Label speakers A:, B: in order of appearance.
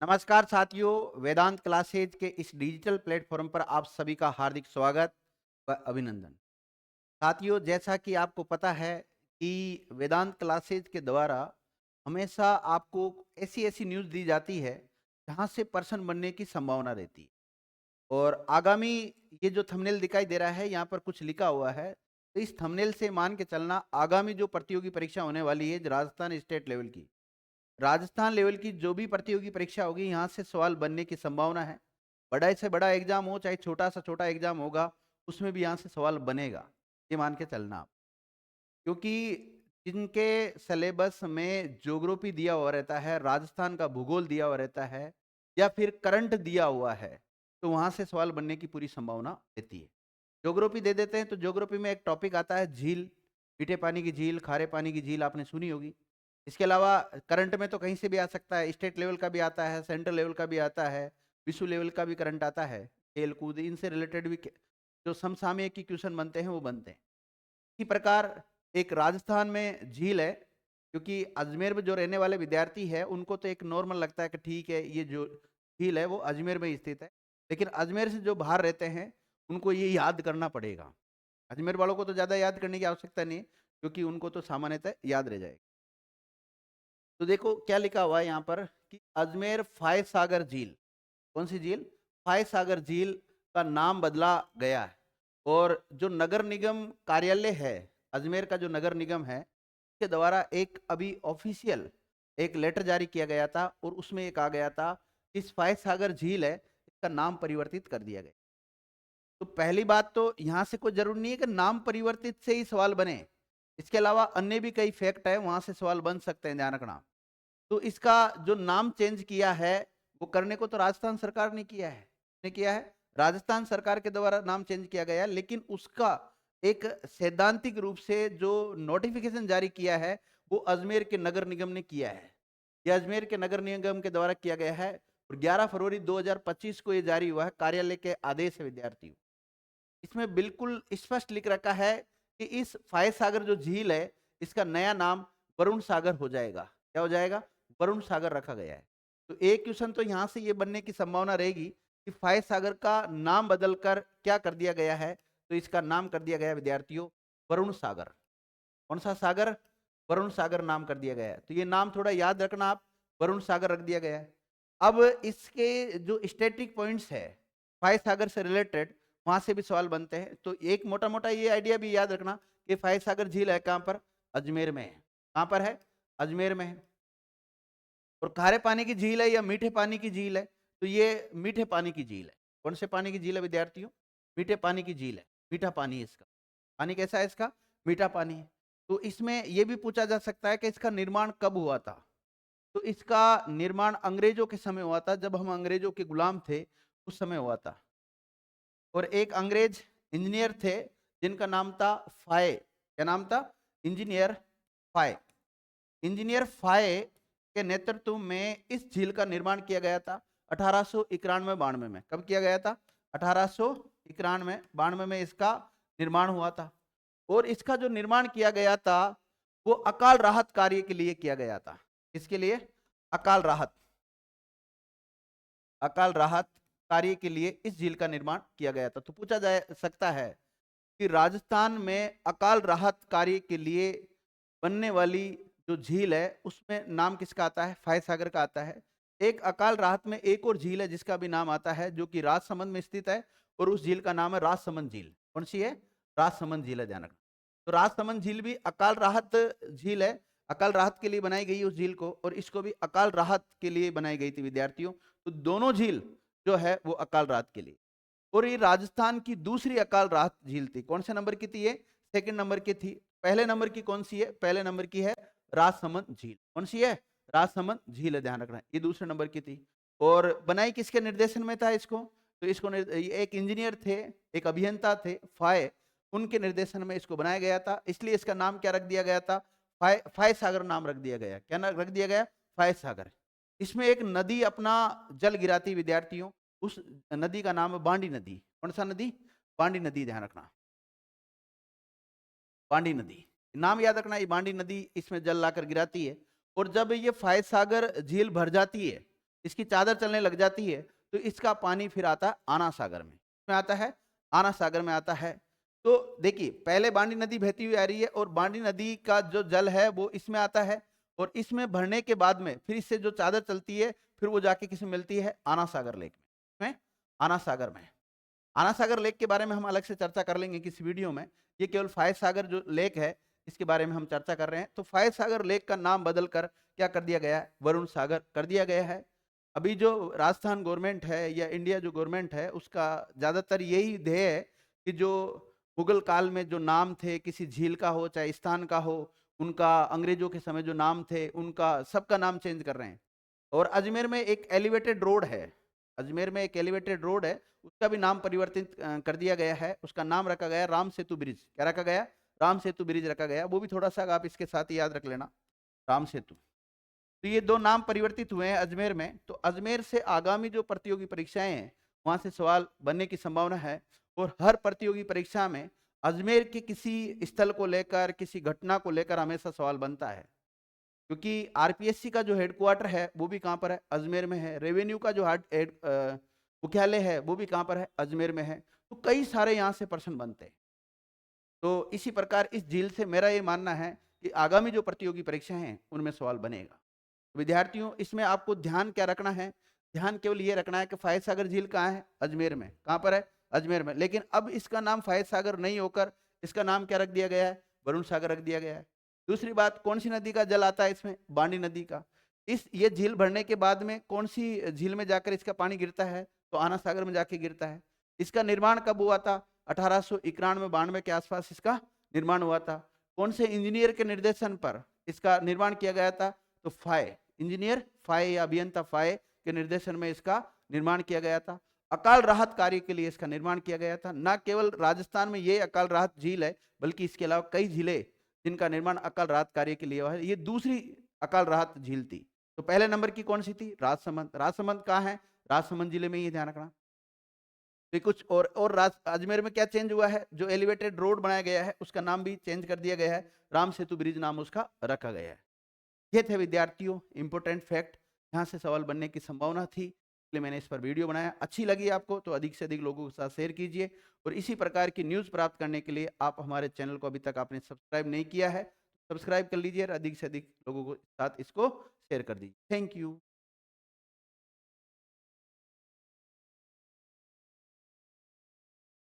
A: नमस्कार साथियों, वेदांत क्लासेज के इस डिजिटल प्लेटफॉर्म पर आप सभी का हार्दिक स्वागत व अभिनंदन। साथियों, जैसा कि आपको पता है कि वेदांत क्लासेज के द्वारा हमेशा आपको ऐसी-ऐसी न्यूज़ दी जाती है, जहां से पर्सन बनने की संभावना रहती है। और आगामी ये जो थंबनेल दिखाई दे रहा है, यहाँ पर कुछ लिखा हुआ है, तो इस थंबनेल से मान के चलना आगामी जो प्रतियोगी परीक्षा होने वाली है, राजस्थान स्टेट लेवल की, राजस्थान लेवल की जो भी प्रतियोगी परीक्षा होगी, यहाँ से सवाल बनने की संभावना है। बड़ा से बड़ा एग्जाम हो, चाहे छोटा सा छोटा एग्जाम होगा, उसमें भी यहाँ से सवाल बनेगा, ये मान के चलना आप। क्योंकि जिनके सिलेबस में ज्योग्राफी दिया हुआ रहता है, राजस्थान का भूगोल दिया हुआ रहता है, या फिर करंट दिया हुआ है, तो वहाँ से सवाल बनने की पूरी संभावना रहती है। ज्योग्राफी दे देते हैं, तो ज्योग्राफी में एक टॉपिक आता है झील, मीठे पानी की झील, खारे पानी की झील, आपने सुनी होगी। इसके अलावा करंट में तो कहीं से भी आ सकता है, स्टेट लेवल का भी आता है, सेंट्रल लेवल का भी आता है, विश्व लेवल का भी करंट आता है, खेल कूद इनसे रिलेटेड भी जो समसामयिक की क्वेश्चन बनते हैं वो बनते हैं। इसी प्रकार एक राजस्थान में झील है, क्योंकि अजमेर में जो रहने वाले विद्यार्थी है उनको तो एक नॉर्मल लगता है कि ठीक है, ये जो झील है वो अजमेर में स्थित है। लेकिन अजमेर से जो बाहर रहते हैं उनको ये याद करना पड़ेगा। अजमेर वालों को तो ज़्यादा याद करने की आवश्यकता नहीं है, क्योंकि उनको तो सामान्यतः याद रह जाएगा। तो देखो क्या लिखा हुआ है यहाँ पर कि अजमेर फाय सागर झील, कौन सी झील? फाय सागर झील का नाम बदला गया है। और जो नगर निगम कार्यालय है, अजमेर का जो नगर निगम है, के द्वारा एक अभी ऑफिशियल एक लेटर जारी किया गया था, और उसमें एक आ गया था कि इस फाय सागर झील है, इसका नाम परिवर्तित कर दिया गया। तो पहली बात तो यहाँ से कोई जरूरी नहीं है कि नाम परिवर्तित से ही सवाल बने, इसके अलावा अन्य भी कई फैक्ट है, वहां से सवाल बन सकते हैं, ध्यान रखना। तो इसका जो नाम चेंज किया है, वो करने को तो राजस्थान सरकार ने किया है, ने किया है, राजस्थान सरकार के द्वारा नाम चेंज किया गया, लेकिन उसका एक सैद्धांतिक रूप से जो नोटिफिकेशन जारी किया है, वो अजमेर के नगर निगम ने किया है। यह अजमेर के नगर निगम के द्वारा किया गया है, और 11 फरवरी 2025 को यह जारी हुआ है, कार्यालय के आदेश है विद्यार्थियों। इसमें बिल्कुल स्पष्ट लिख रखा है कि इस फाय सागर जो झील है, इसका नया नाम वरुण सागर हो जाएगा। क्या हो जाएगा? वरुण सागर रखा गया है। तो एक क्वेश्चन तो यहां से ये बनने की संभावना रहेगी कि फाय सागर का नाम बदलकर क्या कर दिया गया है, तो इसका नाम कर दिया गया विद्यार्थियों वरुण सागर। कौन सा सागर? वरुण सागर नाम कर दिया गया है। तो ये नाम थोड़ा याद रखना आप, वरुण सागर रख दिया गया है। अब इसके जो स्टैटिक पॉइंट्स है फाय सागर से रिलेटेड, वहां से भी सवाल बनते हैं। तो एक मोटा मोटा ये आइडिया भी याद रखना कि फाय सागर झील है कहां पर? अजमेर में है। कहां पर है? अजमेर में है। और खारे पानी की झील है या मीठे पानी की झील है? तो ये मीठे पानी की झील है। कौन से पानी की झील है विद्यार्थियों? मीठे पानी की झील है। मीठा पानी है इसका। पानी कैसा है इसका? मीठा पानी है। तो इसमें यह भी पूछा जा सकता है कि इसका निर्माण कब हुआ था। तो इसका निर्माण अंग्रेजों के समय हुआ था, जब हम अंग्रेजों के गुलाम थे, उस समय हुआ था। और एक अंग्रेज इंजीनियर थे जिनका नाम था फाय। क्या नाम था? इंजीनियर फाय। इंजीनियर फाय के नेतृत्व में इस झील का निर्माण किया गया था 1891-92 में। कब किया गया था? 1891-92 में इसका निर्माण हुआ था। और इसका जो निर्माण किया गया था, वो अकाल राहत कार्य के लिए किया गया था। किसके लिए? अकाल राहत। अकाल राहत कार्य के लिए इस झील का निर्माण किया गया था। तो पूछा जा सकता है कि राजस्थान में अकाल राहत कार्य के लिए बनने वाली जो झील है, उसमें नाम किसका आता है? फाय सागर का आता है। एक अकाल राहत में एक और झील है जिसका भी नाम आता है, जो कि राजसमंद में स्थित है, और उस झील का नाम है राजसमंद झील। कौन सी है? राजसमंद झील है, ध्यान रखना। तो राजसमंद झील भी अकाल राहत झील है, अकाल राहत के लिए बनाई गई उस झील को, और इसको भी अकाल राहत के लिए बनाई गई थी विद्यार्थियों। तो दोनों झील जो है वो अकाल राहत के लिए। और ये राजस्थान की दूसरी अकाल राहत झील थी। कौन से नंबर की थी ये? सेकंड नंबर की थी। पहले नंबर की कौन सी है? पहले नंबर की है राजसमंद झील। कौन सी है? राजसमंद झील है, ध्यान रखना। ये दूसरे नंबर की थी। और बनाई किसके निर्देशन में था इसको? तो इसको एक इंजीनियर थे, एक अभियंता थे फाय, उनके निर्देशन में इसको बनाया गया था। इसलिए इसका नाम क्या रख दिया गया था? फाय सागर नाम रख दिया गया। क्या नाम रख दिया गया? फाय सागर। इसमें एक नदी अपना जल गिराती विद्यार्थियों, उस नदी का नाम है बांडी नदी। कौन सा नदी? बांडी नदी, ध्यान रखना। बांडी नदी नाम याद रखना। ये बांडी नदी इसमें जल लाकर गिराती है। और जब ये फाय सागर झील भर जाती है, इसकी चादर चलने लग जाती है, तो इसका पानी फिर आता है आना सागर में आता है, आना सागर में आता है। तो देखिए पहले बांडी नदी बहती हुई आ रही है और बांडी नदी का जो जल है वो इसमें आता है, और इसमें भरने के बाद में फिर इससे जो चादर चलती है फिर वो जाके किसमें मिलती है, आना सागर लेक में, आना सागर में। आना सागर लेक के बारे में हम अलग से चर्चा कर लेंगे किसी वीडियो में। ये केवल फायद सागर जो लेक है इसके बारे में हम चर्चा कर रहे हैं। तो फायद सागर लेक का नाम बदलकर क्या कर दिया गया है, वरुण सागर कर दिया गया है। अभी जो राजस्थान गवर्नमेंट है या इंडिया जो गवर्नमेंट है उसका ज्यादातर यही ध्येय है कि जो मुगल काल में जो नाम थे किसी झील का हो चाहे स्थान का हो, उनका अंग्रेजों के समय जो नाम थे उनका सबका नाम चेंज कर रहे हैं। और अजमेर में एक एलिवेटेड रोड है, अजमेर में एक एलिवेटेड रोड है, उसका भी नाम परिवर्तित कर दिया गया है। उसका नाम रखा गया राम सेतु ब्रिज। क्या रखा गया, राम सेतु ब्रिज रखा गया। वो भी थोड़ा सा आप इसके साथ ही याद रख लेना, राम सेतु। तो ये दो नाम परिवर्तित हुए हैं अजमेर में। तो अजमेर से आगामी जो प्रतियोगी परीक्षाएं हैं वहां से सवाल बनने की संभावना है। और हर प्रतियोगी परीक्षा में अजमेर के किसी स्थल को लेकर किसी घटना को लेकर हमेशा सवाल बनता है, क्योंकि आरपीएससी का जो हेडक्वार्टर है वो भी कहाँ पर है, अजमेर में है। रेवेन्यू का जो मुख्यालय है वो भी कहाँ पर है, अजमेर में है। तो कई सारे यहाँ से प्रश्न बनते हैं। तो इसी प्रकार इस झील से मेरा ये मानना है कि आगामी जो प्रतियोगी परीक्षाएं हैं उनमें सवाल बनेगा। विद्यार्थियों इसमें आपको ध्यान क्या रखना है, ध्यान केवल ये रखना है कि फायद सागर झील कहाँ है, अजमेर में। कहाँ पर है, अजमेर में। लेकिन अब इसका नाम फायद सागर नहीं होकर इसका नाम क्या रख दिया गया है, वरुण सागर रख दिया गया है। दूसरी बात, कौन सी नदी का जल आता है इसमें, बांडी नदी का। इस ये झील भरने के बाद में कौन सी झील में जाकर इसका पानी गिरता है, तो आना सागर में जाके गिरता है। इसका निर्माण कब हुआ था, 1891-92 के आसपास इसका निर्माण हुआ था। कौन से इंजीनियर के निर्देशन पर इसका निर्माण किया गया था, तो फाय इंजीनियर फाय या अभियंता फाय के निर्देशन में इसका निर्माण किया गया था। अकाल राहत कार्य के लिए इसका निर्माण किया गया था। न केवल राजस्थान में ये अकाल राहत झील है बल्कि इसके अलावा कई झीलें जिनका निर्माण अकाल राहत कार्य के लिए हुआ है। ये दूसरी अकाल राहत झील थी। तो पहले नंबर की कौन सी थी, राजसमंद। राजसमंद कहाँ है, राजसमंद जिले में, ये ध्यान रखना। तो कुछ और अजमेर में क्या चेंज हुआ है, जो एलिवेटेड रोड बनाया गया है उसका नाम भी चेंज कर दिया गया है, राम सेतु ब्रिज नाम उसका रखा गया है। ये थे विद्यार्थियों इंपोर्टेंट फैक्ट, यहाँ से सवाल बनने की संभावना थी, इसलिए मैंने इस पर वीडियो बनाया। अच्छी लगी आपको तो अधिक से अधिक लोगों के साथ शेयर कीजिए। और इसी प्रकार की न्यूज़ प्राप्त करने के लिए आप हमारे चैनल को अभी तक आपने सब्सक्राइब नहीं किया है, सब्सक्राइब कर लीजिए और अधिक से अधिक लोगों के साथ इसको शेयर कर दीजिए। Thank you.